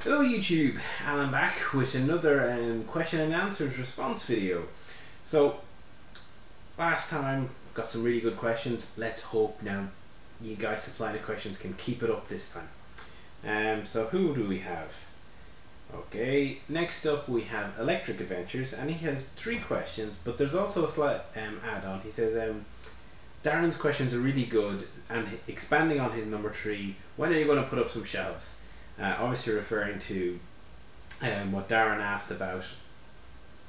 Hello YouTube, Alan back with another question and answers response video. So last time got some really good questions. Let's hope now you guys supplying the questions can keep it up this time. So who do we have? Okay, next up we have Electric Adventures, and he has 3 questions, but there's also a slight add-on. He says Darren's questions are really good, and expanding on his number 3, when are you going to put up some shelves? Obviously referring to what Darren asked about,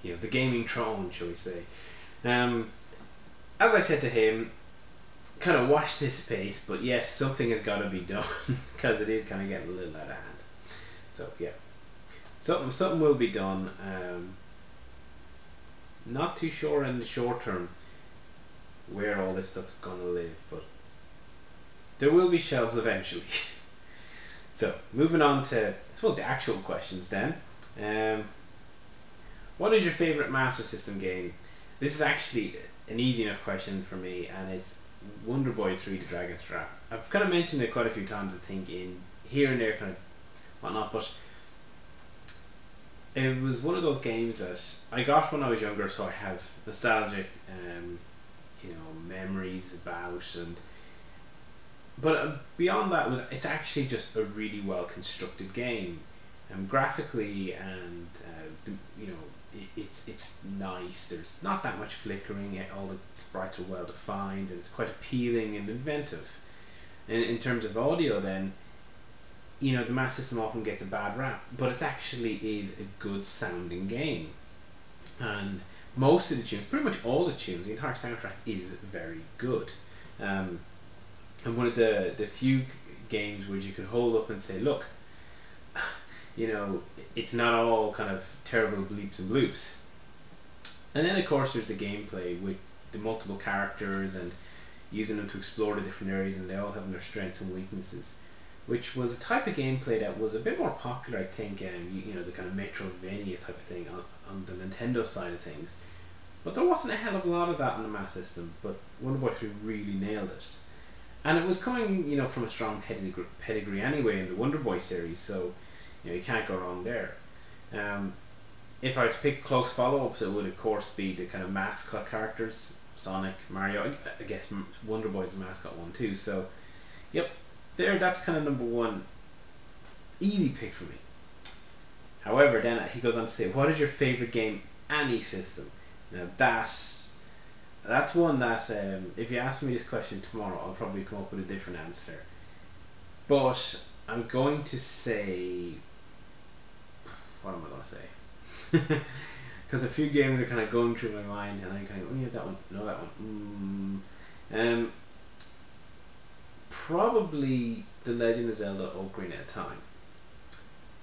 the gaming throne, shall we say. As I said to him, kind of watch this space, but yes, something has got to be done because it is kind of getting a little out of hand. So yeah, something will be done. Not too sure in the short term where all this stuff is going to live, but there will be shelves eventually. So, moving on to, I suppose, the actual questions then. What is your favourite Master System game? This is actually an easy enough question for me, and it's Wonder Boy 3: The Dragon's Trap. I've kind of mentioned it quite a few times, I think, in here and there, kind of whatnot, but it was one of those games that I got when I was younger, so I have nostalgic, memories about, and but beyond that, it's actually just a really well constructed game, graphically, and it's nice. There's not that much flickering. All the sprites are well defined, and it's quite appealing and inventive. And in terms of audio, then, the Master System often gets a bad rap, but it actually is a good sounding game, and most of the tunes, pretty much all the tunes, the entire soundtrack is very good. And one of the few games where you could hold up and say, look, it's not all kind of terrible bleeps and bloops. And then of course there's the gameplay with the multiple characters and using them to explore the different areas, and they all having their strengths and weaknesses, which was a type of gameplay that was a bit more popular, I think, the kind of Metroidvania type of thing on the Nintendo side of things. But there wasn't a hell of a lot of that on the Master System, but Wonder Boy 3 really nailed it. And it was coming, from a strong pedigree anyway in the Wonder Boy series, so you can't go wrong there. If I had to pick close follow-ups, it would of course be the kind of mascot characters, Sonic, Mario. I guess Wonder Boy's a mascot one too. So, yep, that's kind of number 1, easy pick for me. However, then he goes on to say, "What is your favorite game, any system?" Now that's one that, if you ask me this question tomorrow, I'll probably come up with a different answer. But I'm going to say, what am I going to say? Because a few games are kind of going through my mind, and I'm kind of, oh yeah, that one, no, that one. Probably The Legend of Zelda: Ocarina of Time.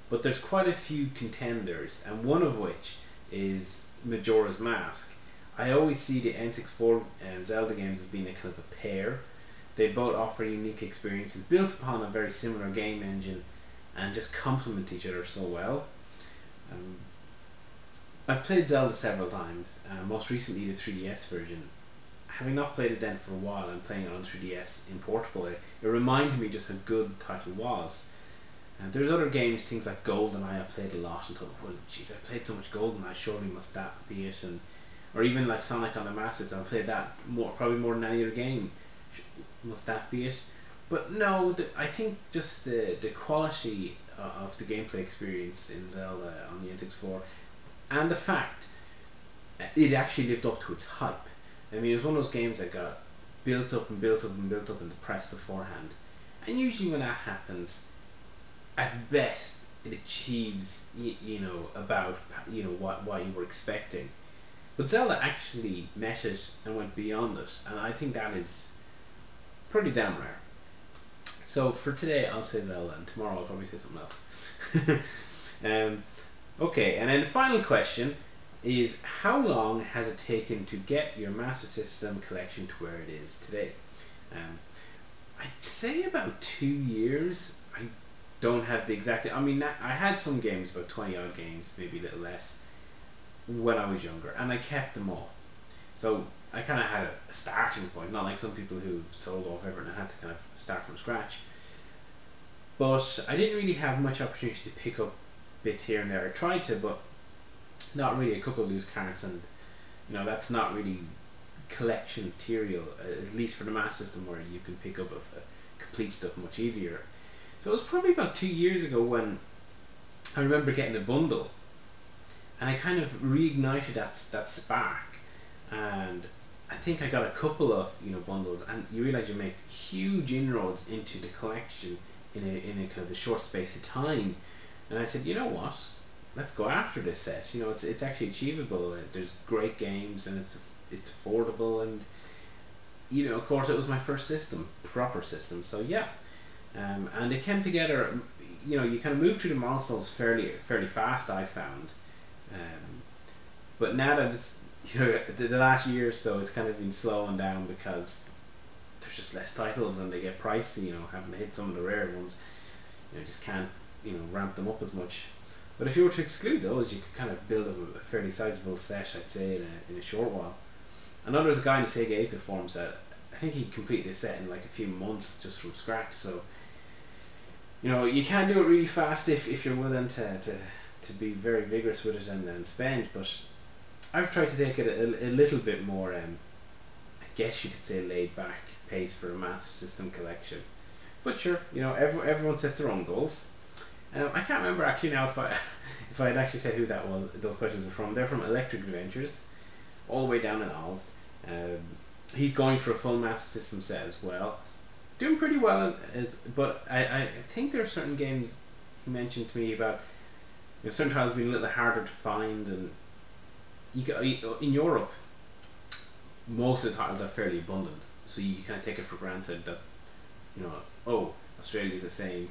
But there's quite a few contenders, and one of which is Majora's Mask. I always see the N64 and Zelda games as being a kind of a pair. They both offer unique experiences built upon a very similar game engine and just complement each other so well. I've played Zelda several times, most recently the 3DS version. Having not played it then for a while, I'm playing it on 3DS in portable. It reminded me just how good the title was. There's other games, things like GoldenEye, I played a lot and thought, well, geez, I played so much GoldenEye, surely must that be it? Or even like Sonic on the Master System, I played that probably more than any other game. Must that be it? But no, I think just the quality of the gameplay experience in Zelda on the N64, and the fact it actually lived up to its hype. I mean, it was one of those games that got built up and built up and built up in the press beforehand. And usually when that happens, at best, it achieves, about, what you were expecting. But Zelda actually met it and went beyond it, and I think that is pretty damn rare. So for today, I'll say Zelda, and tomorrow I'll probably say something else. Okay, and then the final question is, how long has it taken to get your Master System collection to where it is today? I'd say about 2 years. I don't have the exact... I mean, I had some games, about 20 odd games, maybe a little less, when I was younger, and I kept them all. So I kind of had a starting point, not like some people who sold off everything and had to kind of start from scratch. But I didn't really have much opportunity to pick up bits here and there. I tried to, but not really. A couple of loose cards, and that's not really collection material, at least for the Master System, where you can pick up complete stuff much easier. So it was probably about 2 years ago when I remember getting a bundle, and I kind of reignited that spark, and I think I got a couple of bundles, and you realize you make huge inroads into the collection in a kind of a short space of time. And I said, you know what, let's go after this set. It's actually achievable. There's great games, and it's affordable, and of course it was my first proper system. So yeah, and it came together. You kind of move through the milestones fairly fast, I found. But now that it's the last year or so, it's kind of been slowing down because there's just less titles and they get pricey. Having to hit some of the rare ones, just can't ramp them up as much. But if you were to exclude those, you could kind of build a fairly sizable set, I'd say, in a short while. I know there's a guy in the Sega 8-bit forums that I think he completed his set in like a few months just from scratch. So you can do it really fast if you're willing to be very vigorous with it and spend. But I've tried to take it a little bit more, I guess you could say, laid back pace for a Master System collection. But sure, everyone sets their own goals. I can't remember actually now if I had actually said who those questions were from. They're from Electric Adventures, all the way down in Oz. He's going for a full Master System set as well. Doing pretty well, but I think there are certain games he mentioned to me about certain titles being a little harder to find, and in Europe most of the titles are fairly abundant, so you kind of take it for granted that Australia's the same,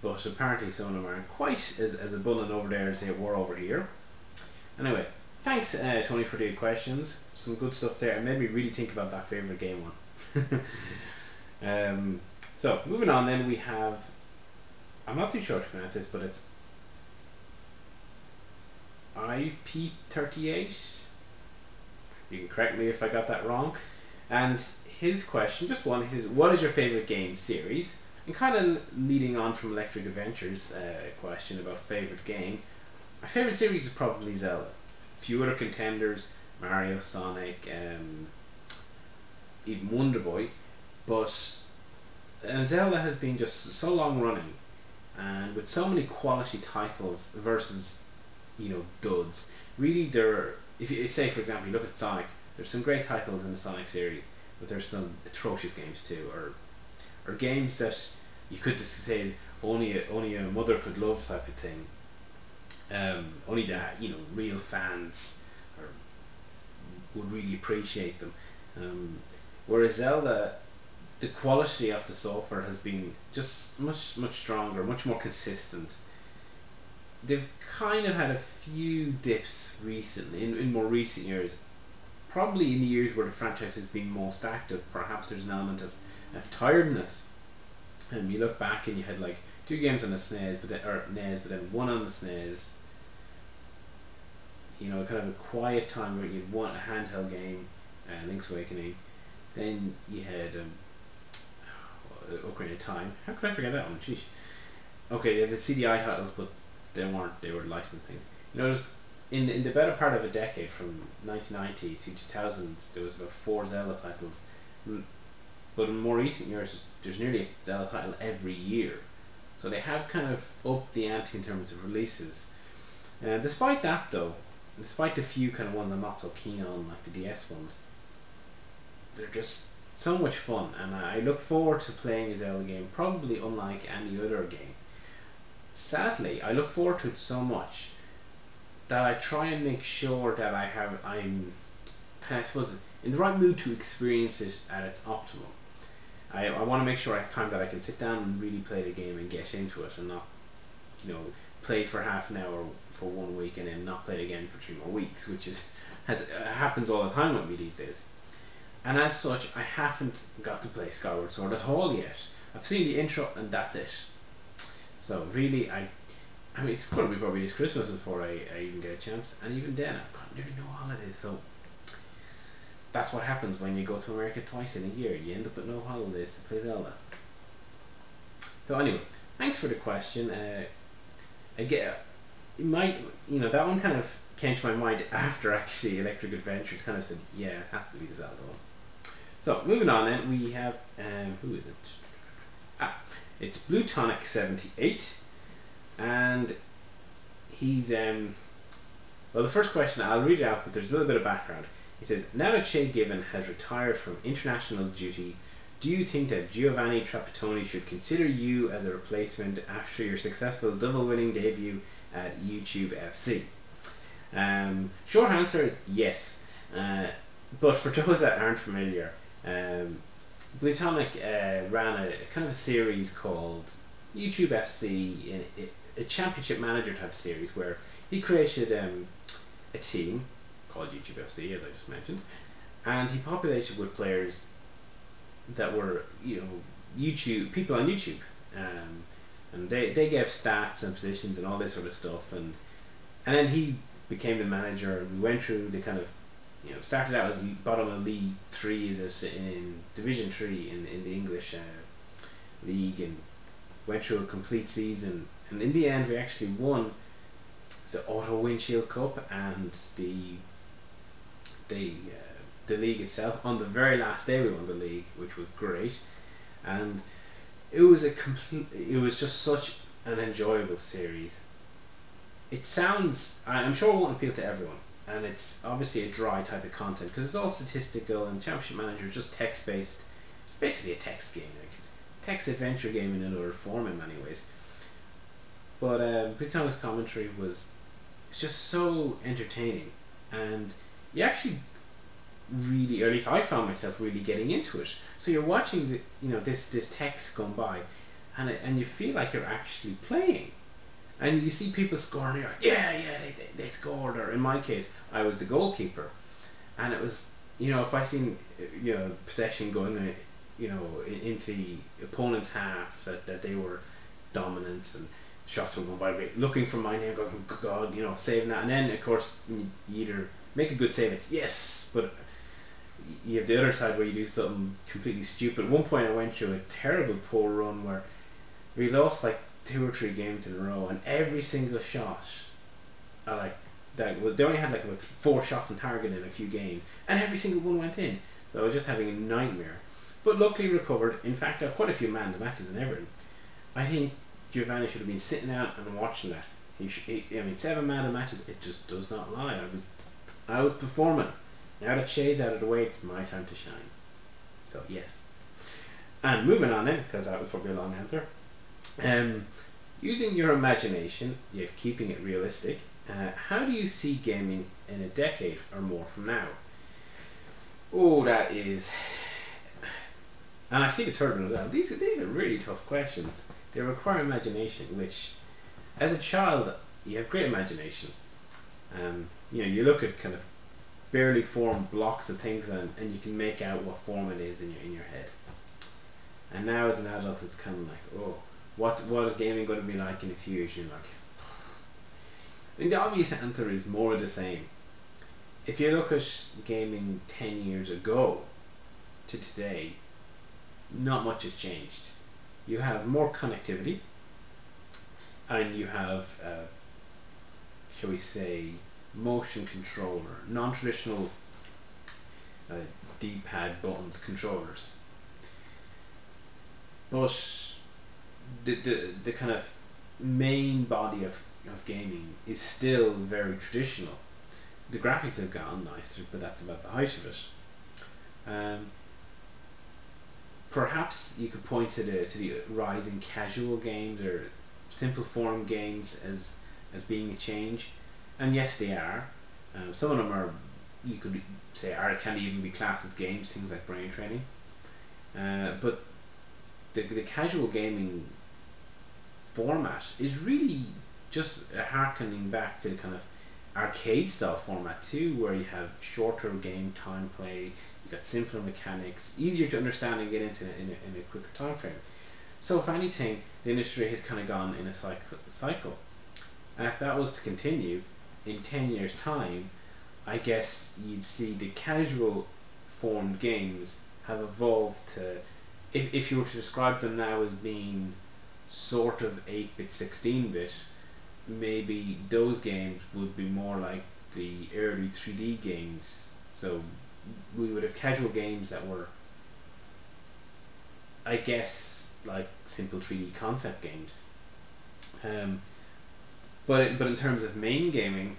but apparently some of them aren't quite as abundant over there as they were over here. Anyway, thanks Tony for the questions. Some good stuff there, and made me really think about that favourite game one. So moving on, then we have, I'm not too sure to pronounce this, but it's IP38. You can correct me if I got that wrong. And his question, just one, he says, what is your favourite game series? And kind of leading on from Electric Adventures question about favourite game, my favourite series is probably Zelda. A few other contenders, Mario, Sonic, even Wonder Boy, but Zelda has been just so long running, and with so many quality titles versus duds. Really, if you say, for example, you look at Sonic, there's some great titles in the Sonic series, but there's some atrocious games too, or games that you could just say is only a mother could love type of thing. Only the real fans would really appreciate them. Whereas Zelda, the quality of the software has been just much stronger, much more consistent. They've kind of had a few dips recently, in more recent years. Probably in the years where the franchise has been most active, perhaps there's an element of tiredness. You look back and you had like 2 games on the SNES, but then one on the SNES. Kind of a quiet time where you'd want a handheld game, Link's Awakening. Then you had Ocarina of Time. How could I forget that one? Sheesh. Okay, they had the CDI titles, but they weren't. They were licensing. In the better part of a decade, from 1990 to 2000, there was about 4 Zelda titles. But in more recent years, there's nearly a Zelda title every year. So they have kind of upped the ante in terms of releases. Despite that, though, despite the few kind of ones I'm not so keen on, like the DS ones, they're just so much fun, and I look forward to playing a Zelda game, probably unlike any other game. Sadly, I look forward to it so much that I try and make sure that I'm kind of, I suppose, in the right mood to experience it at its optimum. I want to make sure I have time that I can sit down and really play the game and get into it, and not, play for half an hour for 1 week and then not play it again for 3 more weeks, which happens all the time with me these days. And as such, I haven't got to play Skyward Sword at all yet. I've seen the intro and that's it. So really, I mean, it's going to be probably this Christmas before I even get a chance, and even then I've got nearly no holidays, so that's what happens when you go to America twice in a year. You end up with no holidays to play Zelda. So anyway, thanks for the question. I get it might that one kind of came to my mind after actually Electric Adventures. Kind of said, yeah, it has to be the Zelda one. So moving on, then we have who is it? It's Blue Tonic 78, and he's well, the first question, I'll read it out, but there's a little bit of background. He says, now that Shay Given has retired from international duty, do you think that Giovanni Trapattoni should consider you as a replacement after your successful double-winning debut at YouTube FC? Short answer is yes. But for those that aren't familiar, Blue Tonic ran a kind of a series called YouTube FC, in a championship manager type series where he created a team called YouTube FC, as I just mentioned, and he populated with players that were YouTube people on YouTube, and they gave stats and positions and all this sort of stuff, and then he became the manager, and we went through the kind of started out as bottom of League 3 in Division 3 in the English league, and went through a complete season, and in the end we actually won the Auto Windshield Cup and the league itself. On the very last day we won the league, which was great, and it was just such an enjoyable series. It sounds, I'm sure it won't appeal to everyone, and it's obviously a dry type of content because it's all statistical, and Championship Manager is just text based. It's basically a text game, like it's a text adventure game in another form in many ways. But Big Thomas commentary was just so entertaining, and you actually really, or at least I found myself really getting into it. So you're watching this text going by, and you feel like you're actually playing, and you see people scoring. You're like, yeah, they scored. Or in my case, I was the goalkeeper, and it was if I seen possession going into the opponent's half, that they were dominant and shots were going by, looking for my name, going, oh God, saving that, and then of course you either make a good save, it's yes, but you have the other side where you do something completely stupid. At one point I went through a terrible poor run where we lost like 2 or 3 games in a row, and every single shot they only had like about 4 shots on target in a few games, and every single one went in, so I was just having a nightmare, but luckily recovered. In fact, got quite a few man of the matches in Everton. I think Giovanni should have been sitting out and watching that. I mean, 7 man of matches, it just does not lie. I was performing. Now that Shay's out of the way, it's my time to shine. So yes. And moving on then, because that was probably a long answer. Using your imagination, yet keeping it realistic, how do you see gaming in a decade or more from now? Oh, that is... And I see the third one as well. These are really tough questions. They require imagination, which, as a child, you have great imagination. You look at kind of barely formed blocks of things, and you can make out what form it is in your head. And now as an adult, it's kind of like, oh, what is gaming going to be like in a few years? You're like, I mean, the obvious answer is more of the same. If you look at gaming 10 years ago to today, not much has changed. You have more connectivity, and you have, shall we say, motion controller, non-traditional D-pad buttons controllers. But the kind of main body of gaming is still very traditional. The graphics have gotten nicer, but that's about the height of it. Perhaps you could point to the rise in casual games or simple form games as being a change, and yes, they are. Some of them are, you could say, can't even be classed as games. Things like brain training, but the casual gaming format is really just harkening back to the kind of arcade style format too, where you have shorter game time play. You got simpler mechanics, easier to understand and get into in a quicker time frame. So if anything, the industry has kind of gone in a cycle. And if that was to continue, in 10 years time, I guess you'd see the casual formed games have evolved to, if you were to describe them now as being sort of 8-bit, 16-bit, maybe those games would be more like the early 3D games. So we would have casual games that were, I guess, like simple 3D concept games. Um, but in terms of main gaming,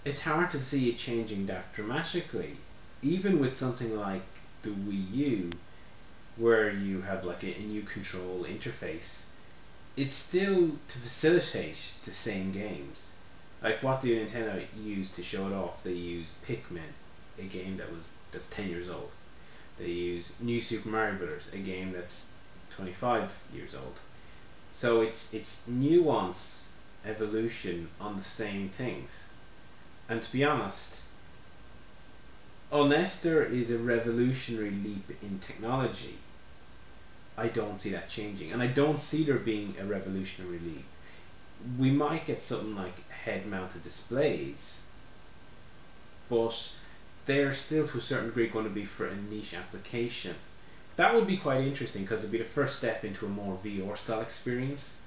it's hard to see it changing that dramatically. Even with something like the Wii U, where you have like a new control interface, it's still to facilitate the same games. Like, what do Nintendo use to show it off? They use Pikmin, a game that's 10 years old. They use New Super Mario Brothers, a game that's 25 years old. So it's nuance, evolution on the same things. And to be honest, unless there is a revolutionary leap in technology, I don't see that changing. And I don't see there being a revolutionary leap. We might get something like head mounted displays, but they're still to a certain degree going to be for a niche application. That would be quite interesting because it'd be the first step into a more VR style experience.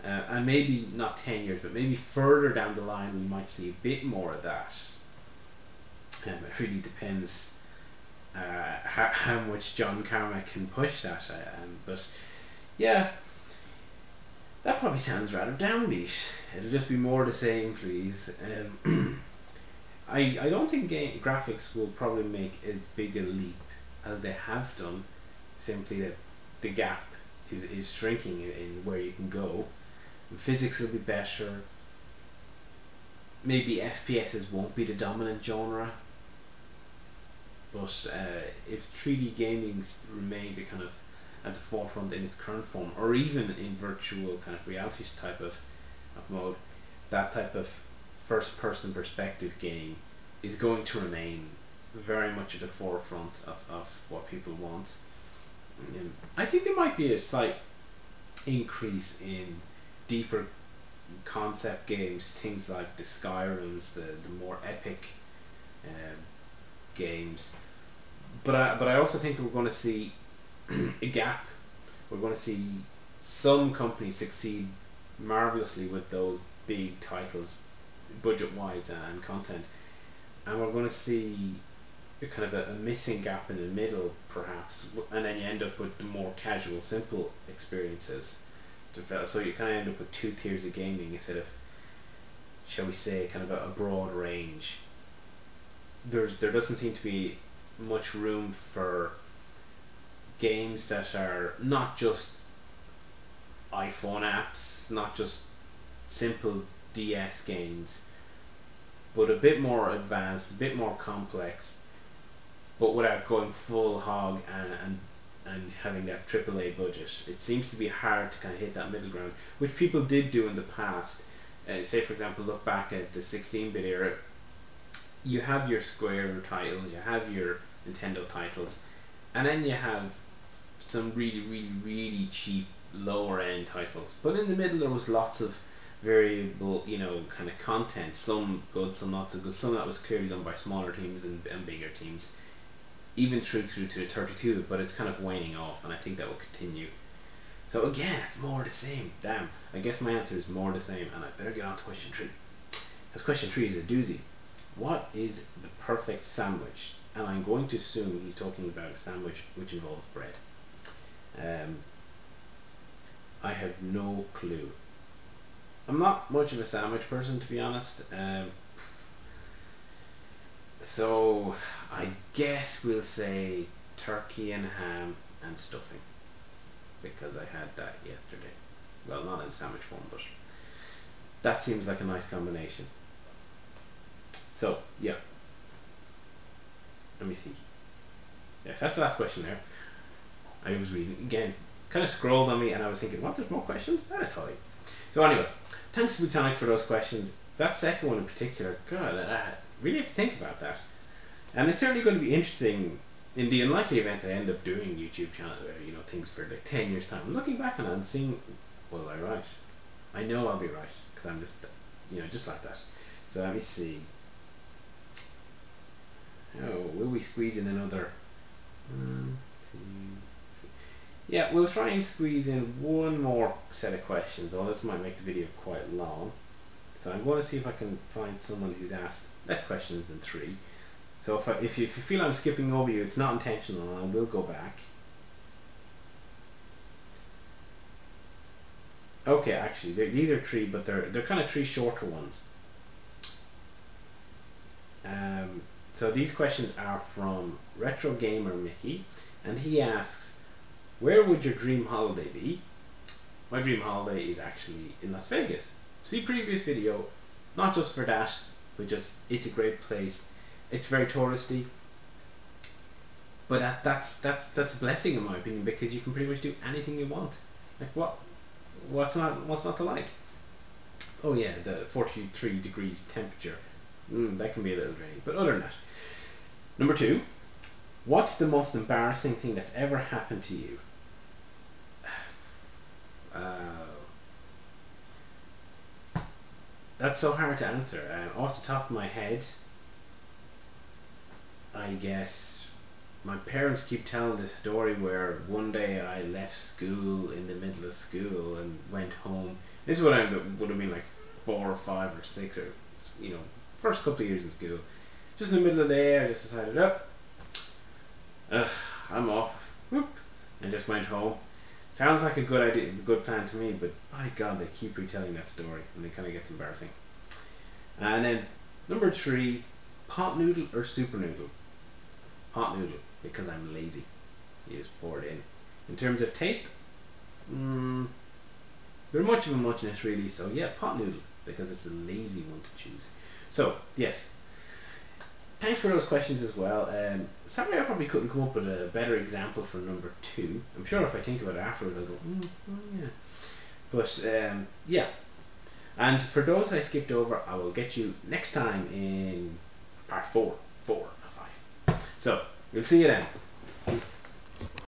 And maybe not 10 years, but maybe further down the line we might see a bit more of that. It really depends how much John Carmack can push that. But yeah, that probably sounds rather downbeat. It'll just be more the same, please. I don't think graphics will probably make as big a leap as they have done. Simply that the gap is shrinking in where you can go. Physics will be better. Maybe FPSs won't be the dominant genre. But if 3D gaming remains a kind of at the forefront in its current form, or even in virtual kind of reality type of mode, that type of first person perspective game is going to remain very much at the forefront of what people want. I think there might be a slight increase in deeper concept games, things like the Skyrims, the more epic um, games. But I also think we're going to see a gap. We're going to see some companies succeed marvelously with those big titles, budget wise and content, and we're going to see a kind of a missing gap in the middle, perhaps, and then you end up with the more casual, simple experiences. So you kind of end up with two tiers of gaming instead of, shall we say, kind of a broad range. There doesn't seem to be much room for games that are not just iPhone apps, not just simple DS games, but a bit more advanced, a bit more complex, but without going full hog and having that AAA budget. It seems to be hard to kind of hit that middle ground, which people did do in the past. Say, for example, look back at the 16-bit era. You have your Square titles, you have your Nintendo titles, and then you have some really, really, really cheap lower end titles. But in the middle, there was lots of variable, kind of content. Some good, some not so good. Some that was clearly done by smaller teams and bigger teams, even through to the 32. But it's kind of waning off, and I think that will continue. So again, it's more the same. Damn, I guess my answer is more the same, and I better get on to question 3. Because question 3 is a doozy. What is the perfect sandwich? And I'm going to assume he's talking about a sandwich which involves bread. I have no clue. I'm not much of a sandwich person, to be honest. So I guess we'll say turkey and ham and stuffing, because I had that yesterday. Well, not in sandwich form, but that seems like a nice combination. So yeah, let me see. Yes, that's the last question there. I was reading again, kind of scrolled on me, and I was thinking, what? There's more questions? That'd tell you. So anyway, thanks Botanic for those questions. That second one in particular, God, I really have to think about that. And it's certainly going to be interesting in the unlikely event I end up doing YouTube channel, things for like 10 years time. Looking back on it and seeing, was I right? I know I'll be right because I'm just, just like that. So let me see. Oh, will we squeeze in another? 1, 2, 3. Yeah, we'll try and squeeze in one more set of questions, or this might make the video quite long. So I'm going to see if I can find someone who's asked less questions than 3. So if you feel I'm skipping over you, it's not intentional, and I will go back. Okay, actually, these are 3, but they're kind of 3 shorter ones. So these questions are from Retro Gamer Mickey, and he asks, where would your dream holiday be? My dream holiday is actually in Las Vegas. See previous video, not just for that, but just it's a great place. It's very touristy, but that's a blessing in my opinion, because you can pretty much do anything you want. Like what's not to like? Oh yeah, the 43 degrees temperature. That can be a little draining, but other than that. Number 2, what's the most embarrassing thing that's ever happened to you? That's so hard to answer. Off the top of my head, I guess my parents keep telling the story where one day I left school in the middle of school and went home. This is what I would have been like 4 or 5 or 6, or first couple of years in school. Just in the middle of the day, I just decided, I'm off, whoop, and just went home. Sounds like a good idea, a good plan to me, but my God, they keep retelling that story, and it kind of gets embarrassing. And then number 3, pot noodle or super noodle? Pot noodle, because I'm lazy. You just pour it in. In terms of taste, they're much of a muchness really. So yeah, pot noodle, because it's a lazy one to choose. So yes, thanks for those questions as well. Sorry, I probably couldn't come up with a better example for number 2. I'm sure if I think about it afterwards, I'll go, oh yeah. But yeah. And for those I skipped over, I will get you next time in part 4 of 5. So, we'll see you then.